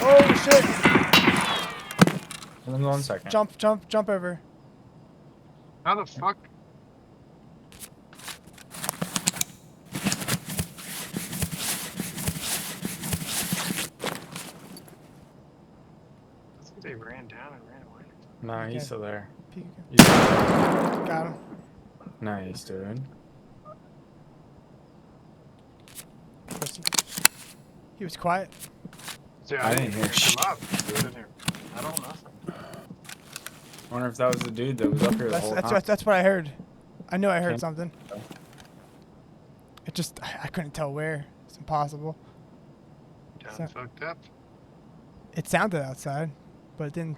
Oh shit! Hold on 1 second. Jump over. How the fuck? I think they ran down and ran away. No, he's Okay. still there. Peek again. He's still there. Got him. Nice, dude. He was quiet. See, I didn't hear him up. He was in here. I don't know. I wonder if that was the dude that was up here the whole time. That's what I heard. I knew I heard Okay. something. It just I couldn't tell where. It's impossible. Done fucked up. It sounded outside, but it didn't.